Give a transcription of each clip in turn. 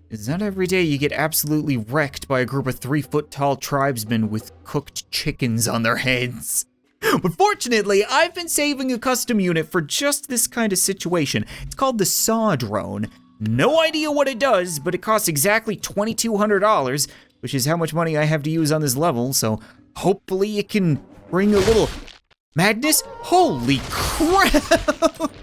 It's not every day you get absolutely wrecked by a group of 3-foot-tall tribesmen with cooked chickens on their heads. But fortunately, I've been saving a custom unit for just this kind of situation. It's called the Saw Drone. No idea what it does, but it costs exactly $2,200, which is how much money I have to use on this level, so hopefully it can bring a little madness. Holy crap!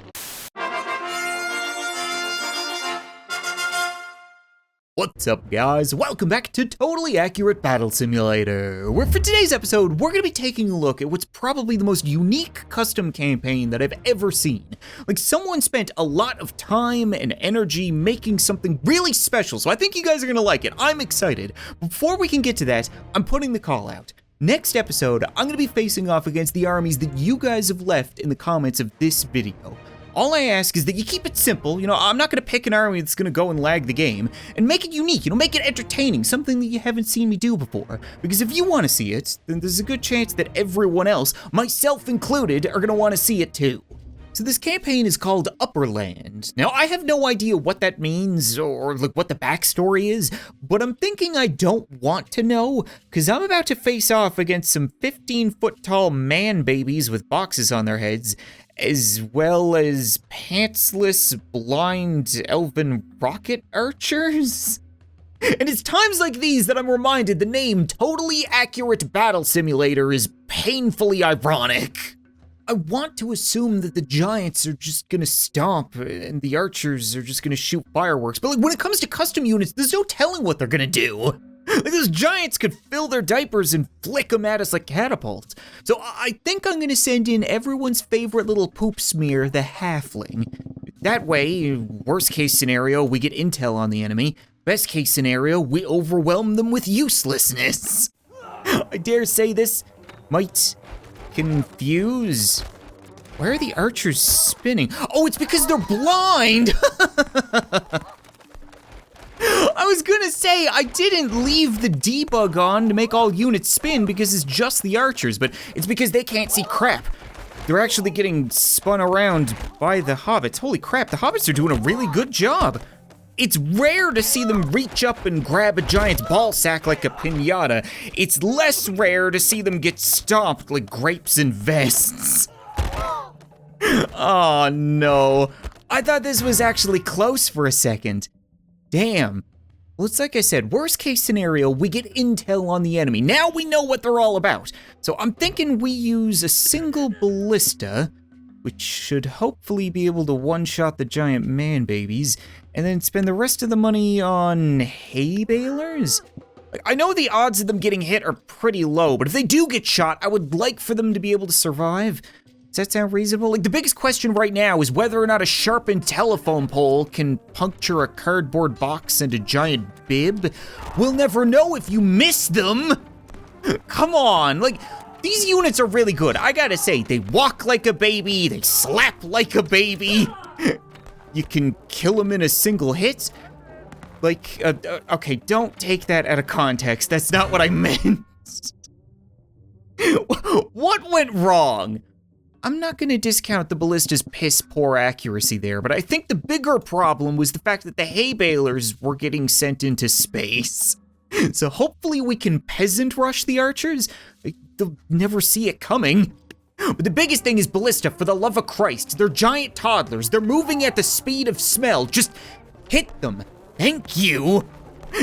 What's up, guys? Welcome back to Totally Accurate Battle Simulator, where for today's episode, we're gonna be taking a look at what's probably the most unique custom campaign that I've ever seen. Like, someone spent a lot of time and energy making something really special, so I think you guys are gonna like it. I'm excited. Before we can get to that, I'm putting the call out. Next episode, I'm gonna be facing off against the armies that you guys have left in the comments of this video. All I ask is that you keep it simple. I'm not gonna pick an army that's gonna go and lag the game, and make it unique, make it entertaining, something that you haven't seen me do before. Because if you wanna see it, then there's a good chance that everyone else, myself included, are gonna wanna see it too. So this campaign is called Upperland. Now, I have no idea what that means or what the backstory is, but I'm thinking I don't want to know, because I'm about to face off against some 15-foot-tall man babies with boxes on their heads, as well as pantsless, blind, elven rocket archers? And it's times like these that I'm reminded the name Totally Accurate Battle Simulator is painfully ironic. I want to assume that the giants are just gonna stomp and the archers are just gonna shoot fireworks, but when it comes to custom units, there's no telling what they're gonna do. Those giants could fill their diapers and flick them at us like catapults. So I think I'm gonna send in everyone's favorite little poop smear, the halfling. That way, worst case scenario, we get intel on the enemy. Best case scenario, we overwhelm them with uselessness. I dare say this might confuse. Why are the archers spinning? Oh, it's because they're blind! I was gonna say, I didn't leave the debug on to make all units spin because it's just the archers, but it's because they can't see crap. They're actually getting spun around by the hobbits. Holy crap, the hobbits are doing a really good job. It's rare to see them reach up and grab a giant ball sack like a piñata. It's less rare to see them get stomped like grapes in vests. Oh no, I thought this was actually close for a second. Damn. Well, it's like I said, worst case scenario, we get intel on the enemy. Now we know what they're all about. So I'm thinking we use a single ballista, which should hopefully be able to one-shot the giant man babies, and then spend the rest of the money on hay balers? I know the odds of them getting hit are pretty low, but if they do get shot, I would like for them to be able to survive. Does that sound reasonable? The biggest question right now is whether or not a sharpened telephone pole can puncture a cardboard box and a giant bib. We'll never know if you miss them. Come on, these units are really good. I gotta say, they walk like a baby, they slap like a baby. You can kill them in a single hit. Okay, don't take that out of context. That's not what I meant. What went wrong? I'm not gonna discount the ballista's piss poor accuracy there, but I think the bigger problem was the fact that the hay balers were getting sent into space. So hopefully we can peasant rush the archers. They'll never see it coming. But the biggest thing is ballista, for the love of Christ. They're giant toddlers. They're moving at the speed of smell. Just hit them. Thank you.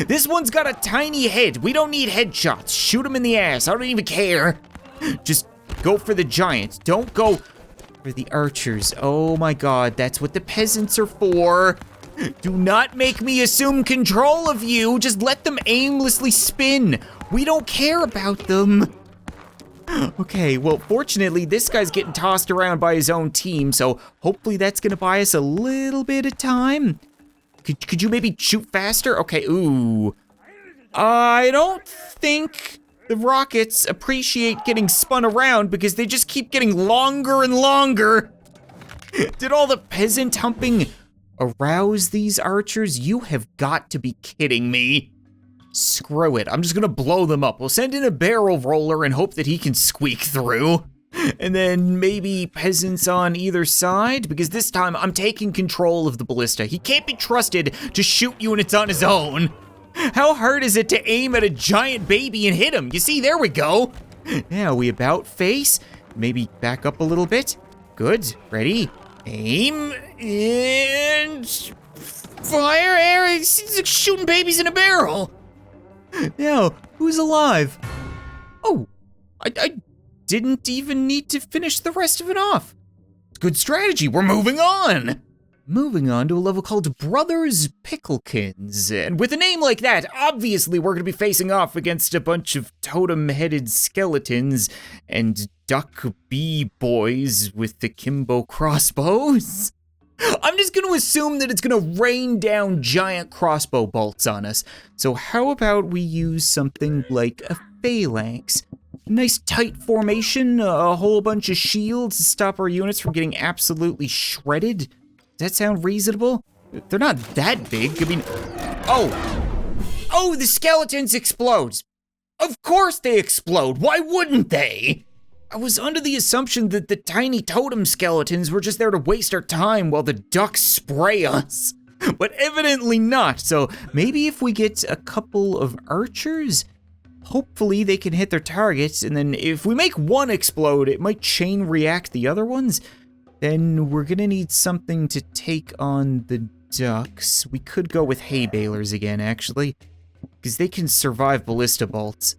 This one's got a tiny head. We don't need headshots. Shoot him in the ass. I don't even care. Just go for the giants. Don't go for the archers. Oh my god, that's what the peasants are for. Do not make me assume control of you. Just let them aimlessly spin. We don't care about them. Okay, well, fortunately, this guy's getting tossed around by his own team, so hopefully that's gonna buy us a little bit of time. Could you maybe shoot faster? Okay, ooh. I don't think the rockets appreciate getting spun around because they just keep getting longer and longer. Did all the peasant humping arouse these archers? You have got to be kidding me. Screw it, I'm just gonna blow them up. We'll send in a barrel roller and hope that he can squeak through. And then maybe peasants on either side, because this time I'm taking control of the ballista. He can't be trusted to shoot units on his own. How hard is it to aim at a giant baby and hit him? You see, there we go. Now we about face, maybe back up a little bit. Good, ready, aim, and fire. He's like shooting babies in a barrel. Now, who's alive? Oh, I didn't even need to finish the rest of it off. Good strategy, we're moving on. Moving on to a level called Brothers Picklekins. And with a name like that, obviously we're gonna be facing off against a bunch of totem-headed skeletons and duck bee boys with the Kimbo crossbows. I'm just gonna assume that it's gonna rain down giant crossbow bolts on us. So how about we use something like a phalanx? Nice tight formation, a whole bunch of shields to stop our units from getting absolutely shredded. Does that sound reasonable? They're not that big, I mean, oh, the skeletons explode. Of course they explode, why wouldn't they? I was under the assumption that the tiny totem skeletons were just there to waste our time while the ducks spray us. But evidently not, so maybe if we get a couple of archers, hopefully they can hit their targets, and then if we make one explode, it might chain react the other ones. Then we're gonna need something to take on the ducks. We could go with hay balers again, actually, because they can survive ballista bolts.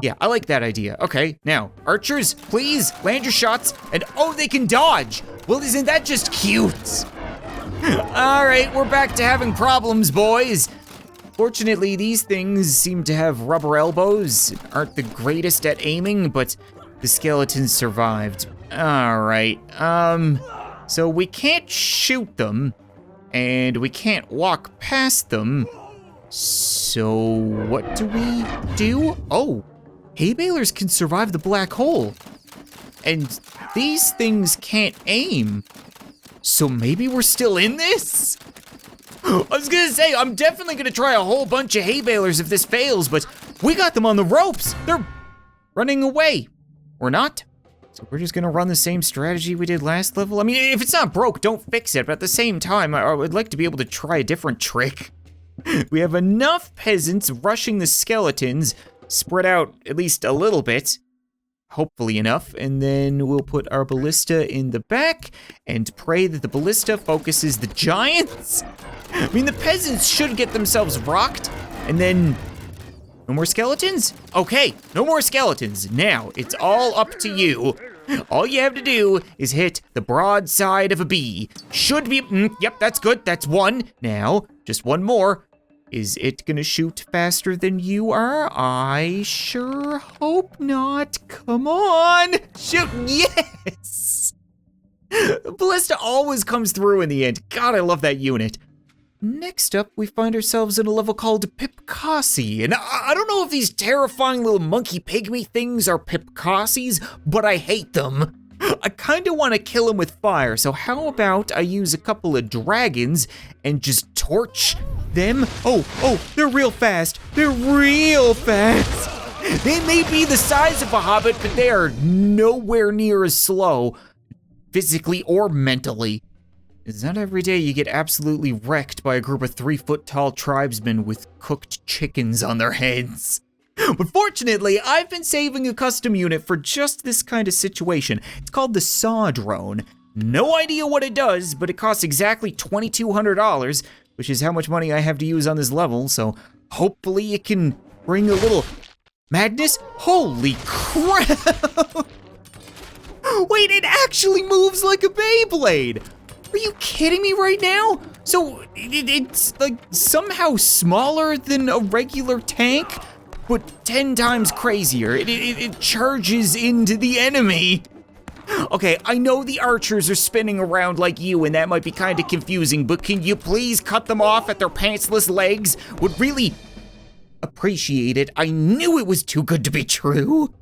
Yeah, I like that idea. Okay, now, archers, please, land your shots, and oh, they can dodge! Well, isn't that just cute? All right, we're back to having problems, boys. Fortunately, these things seem to have rubber elbows, aren't the greatest at aiming, but the skeletons survived. All right, so we can't shoot them, and we can't walk past them, so what do we do? Oh, hay balers can survive the black hole, and these things can't aim, so maybe we're still in this? I was gonna say, I'm definitely gonna try a whole bunch of hay balers if this fails, but we got them on the ropes. They're running away, or not. So we're just gonna run the same strategy we did last level. I mean, if it's not broke, don't fix it, but at the same time, I would like to be able to try a different trick. We have enough peasants rushing the skeletons, spread out at least a little bit, hopefully enough, and then we'll put our ballista in the back and pray that the ballista focuses the giants. I mean, the peasants should get themselves rocked, and then no more skeletons? Okay, no more skeletons. Now, it's all up to you. All you have to do is hit the broadside of a bee. Should be, yep, that's good, that's one. Now, just one more. Is it gonna shoot faster than you are? I sure hope not. Come on, shoot, yes! Ballista always comes through in the end. God, I love that unit. Next up, we find ourselves in a level called Pipcasi, and I don't know if these terrifying little monkey pygmy things are Pipcasis, but I hate them. I kinda wanna kill them with fire, so how about I use a couple of dragons and just torch them? Oh, they're real fast. They're real fast. They may be the size of a hobbit, but they are nowhere near as slow, physically or mentally. It's not every day you get absolutely wrecked by a group of 3-foot-tall tribesmen with cooked chickens on their heads. But fortunately, I've been saving a custom unit for just this kind of situation. It's called the Saw Drone. No idea what it does, but it costs exactly $2,200, which is how much money I have to use on this level, so hopefully it can bring a little madness. Holy crap! Wait, it actually moves like a Beyblade! Are you kidding me right now? So it's like somehow smaller than a regular tank, but 10 times crazier. It charges into the enemy. Okay, I know the archers are spinning around like you, and that might be kind of confusing, but can you please cut them off at their pantsless legs? Would really appreciate it. I knew it was too good to be true.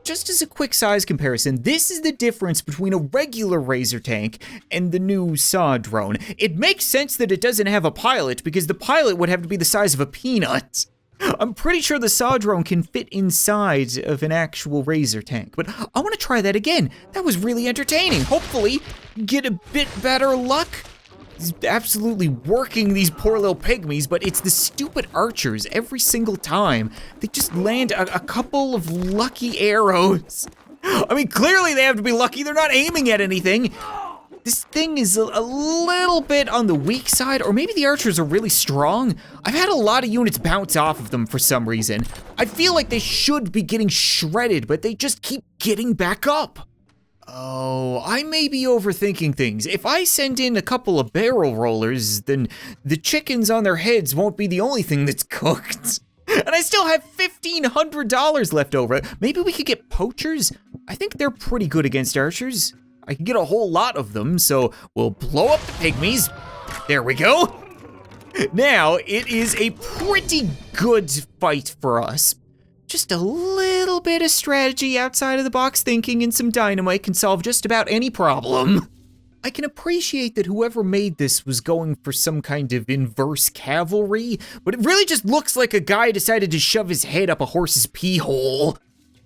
Just as a quick size comparison, this is the difference between a regular Razor tank and the new Saw Drone. It makes sense that it doesn't have a pilot because the pilot would have to be the size of a peanut. I'm pretty sure the saw drone can fit inside of an actual razor tank, but I want to try that again. That was really entertaining. Hopefully, get a bit better luck. He's absolutely working these poor little pygmies, but it's the stupid archers every single time. They just land a couple of lucky arrows. I mean, clearly they have to be lucky. They're not aiming at anything. This thing is a little bit on the weak side, or maybe the archers are really strong. I've had a lot of units bounce off of them for some reason. I feel like they should be getting shredded, but they just keep getting back up. Oh, I may be overthinking things. If I send in a couple of barrel rollers, then the chickens on their heads won't be the only thing that's cooked. And I still have $1,500 left over. Maybe we could get poachers? I think they're pretty good against archers. I can get a whole lot of them, so we'll blow up the pygmies. There we go. Now, it is a pretty good fight for us. Just a little bit of strategy, outside of the box thinking, and some dynamite can solve just about any problem. I can appreciate that whoever made this was going for some kind of inverse cavalry, but it really just looks like a guy decided to shove his head up a horse's pee hole.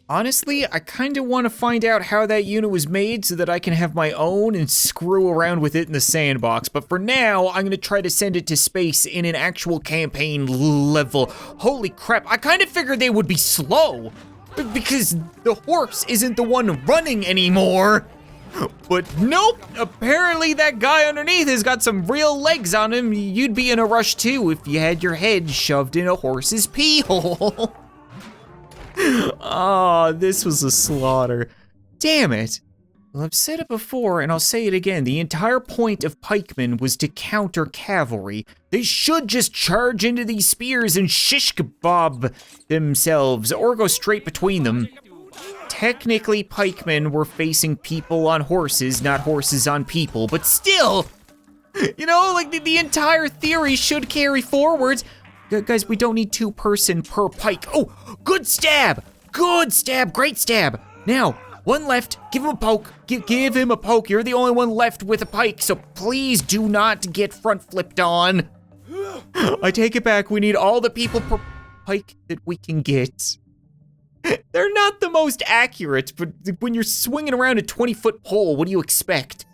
Honestly, I kind of want to find out how that unit was made so that I can have my own and screw around with it in the sandbox. But for now, I'm going to try to send it to space in an actual campaign level. Holy crap, I kind of figured they would be slow because the horse isn't the one running anymore. But nope, apparently that guy underneath has got some real legs on him. You'd be in a rush too if you had your head shoved in a horse's pee hole. Oh, this was a slaughter. Damn it. Well, I've said it before, and I'll say it again. The entire point of pikemen was to counter cavalry. They should just charge into these spears and shish kebab themselves, or go straight between them. Technically, pikemen were facing people on horses, not horses on people, but still, you know, like the entire theory should carry forwards. Guys, we don't need 2 person per pike. Oh, good stab, great stab. Now, one left, give him a poke, give him a poke. You're the only one left with a pike, so please do not get front flipped on. I take it back, we need all the people per pike that we can get. They're not the most accurate, but when you're swinging around a 20-foot pole, what do you expect?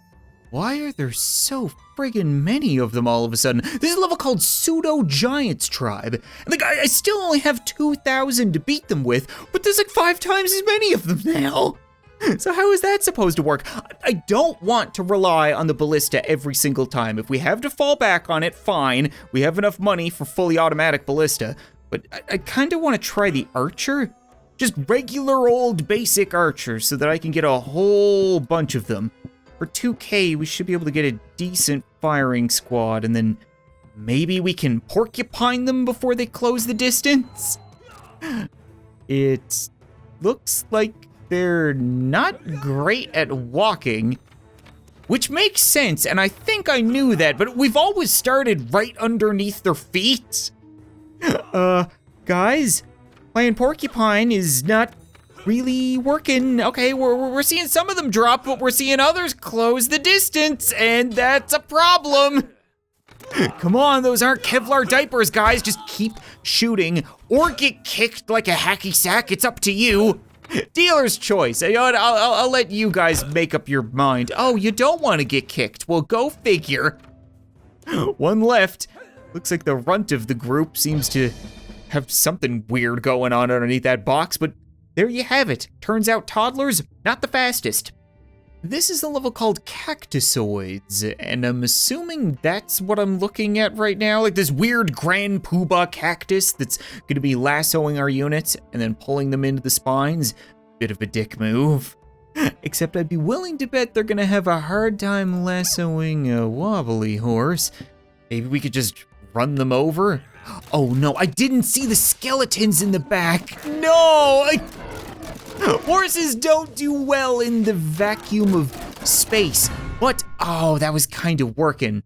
Why are there so friggin' many of them all of a sudden? This is a level called Pseudo Giants Tribe. And like, I still only have 2,000 to beat them with, but there's like 5 times as many of them now. So how is that supposed to work? I don't want to rely on the ballista every single time. If we have to fall back on it, fine. We have enough money for fully automatic ballista. But I kinda wanna try the archer. Just regular old basic archer so that I can get a whole bunch of them. For 2K, we should be able to get a decent firing squad, and then maybe we can porcupine them before they close the distance. It looks like they're not great at walking, which makes sense, and I think I knew that, but we've always started right underneath their feet. Guys, playing porcupine is not really working. Okay, we're seeing some of them drop, but we're seeing others close the distance, and that's a problem. Come on, those aren't Kevlar diapers, guys. Just keep shooting or get kicked like a hacky sack. It's up to you. Dealer's choice. You know what? I'll let you guys make up your mind. Oh, you don't want to get kicked. Well, go figure. One left. Looks like the runt of the group seems to have something weird going on underneath that box, but there you have it. Turns out toddlers, not the fastest. This is a level called Cactusoids, and I'm assuming that's what I'm looking at right now. Like this weird Grand Poobah cactus that's gonna be lassoing our units and then pulling them into the spines. Bit of a dick move. Except I'd be willing to bet they're gonna have a hard time lassoing a wobbly horse. Maybe we could just run them over? Oh no, I didn't see the skeletons in the back. No, horses don't do well in the vacuum of space. But, oh, that was kind of working.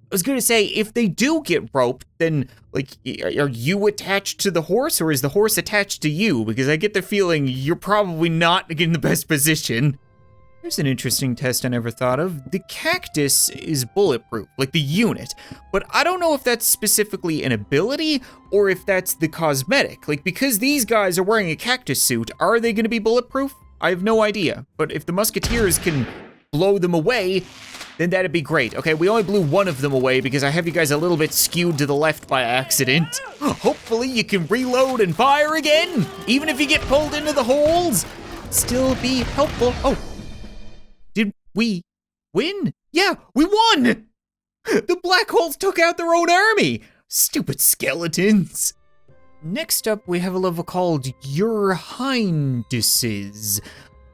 I was gonna say, if they do get roped, then, like, are you attached to the horse or is the horse attached to you? Because I get the feeling you're probably not in the best position. Here's an interesting test I never thought of. The cactus is bulletproof, like the unit, but I don't know if that's specifically an ability or if that's the cosmetic. Like, because these guys are wearing a cactus suit, are they gonna be bulletproof? I have no idea, but if the musketeers can blow them away, then that'd be great. Okay, we only blew one of them away because I have you guys a little bit skewed to the left by accident. Hopefully you can reload and fire again, even if you get pulled into the holes. Still be helpful. Oh. Did we win? Yeah, we won! The black holes took out their own army! Stupid skeletons. Next up, we have a level called Your Highnesses.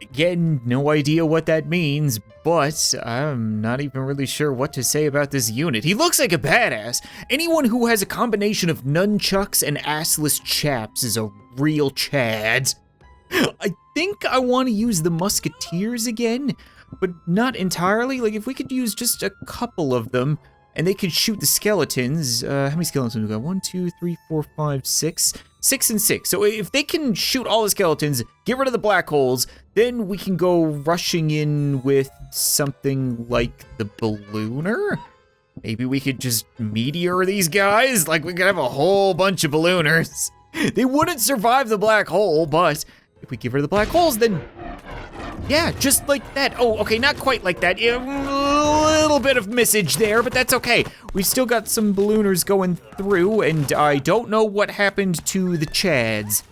Again, no idea what that means, but I'm not even really sure what to say about this unit. He looks like a badass. Anyone who has a combination of nunchucks and assless chaps is a real Chad. I think I want to use the musketeers again, but not entirely. Like, if we could use just a couple of them, and they could shoot the skeletons. How many skeletons we got? 1, 2, 3, 4, 5, 6. 6 and 6. So if they can shoot all the skeletons, get rid of the black holes, then we can go rushing in with something like the ballooner? Maybe we could just meteor these guys? Like, we could have a whole bunch of ballooners. They wouldn't survive the black hole, but if we give rid of the black holes, then yeah, just like that. Oh, okay, not quite like that. A little bit of missage there, but that's okay. We've still got some ballooners going through, and I don't know what happened to the Chads.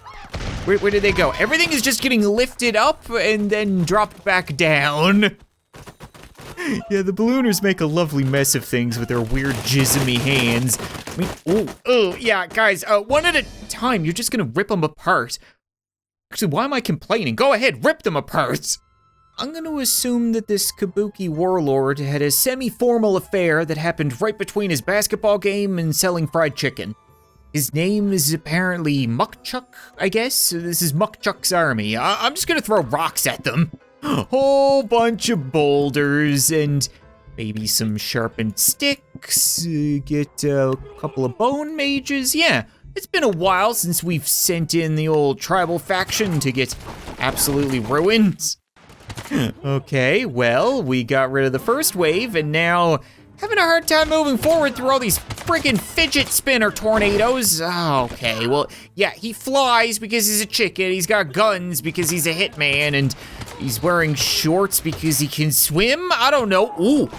Where did they go? Everything is just getting lifted up and then dropped back down. Yeah, the ballooners make a lovely mess of things with their weird jismy hands. I mean, oh, yeah, guys, one at a time. You're just gonna rip them apart. Actually, why am I complaining? Go ahead, rip them apart. I'm gonna assume that this Kabuki warlord had a semi-formal affair that happened right between his basketball game and selling fried chicken. His name is apparently Mukchuk, I guess? This is Mukchuk's army. I'm just gonna throw rocks at them. Whole bunch of boulders and maybe some sharpened sticks. Get a couple of bone mages, yeah. It's been a while since we've sent in the old tribal faction to get absolutely ruined. Okay, well, we got rid of the first wave and now having a hard time moving forward through all these friggin' fidget spinner tornadoes. Okay, well, yeah, he flies because he's a chicken, he's got guns because he's a hitman, and he's wearing shorts because he can swim? I don't know. Ooh,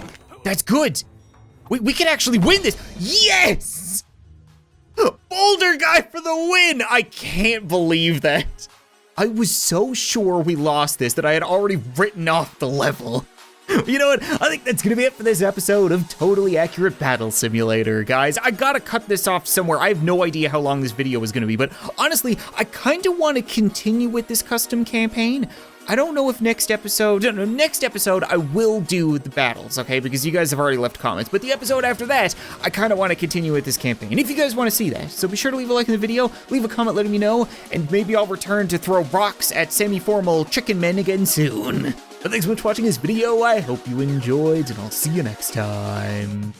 that's good. We can actually win this. Yes! Boulder guy for the win! I can't believe that. I was so sure we lost this that I had already written off the level. You know what? I think that's gonna be it for this episode of Totally Accurate Battle Simulator, guys. I gotta cut this off somewhere. I have no idea how long this video is gonna be, but honestly, I kinda wanna continue with this custom campaign. I don't know if next episode I will do the battles, okay? Because you guys have already left comments, but the episode after that, I kinda wanna continue with this campaign, if you guys wanna see that. So be sure to leave a like in the video, leave a comment letting me know, and maybe I'll return to throw rocks at semi-formal chicken men again soon. But thanks so much for watching this video, I hope you enjoyed, and I'll see you next time.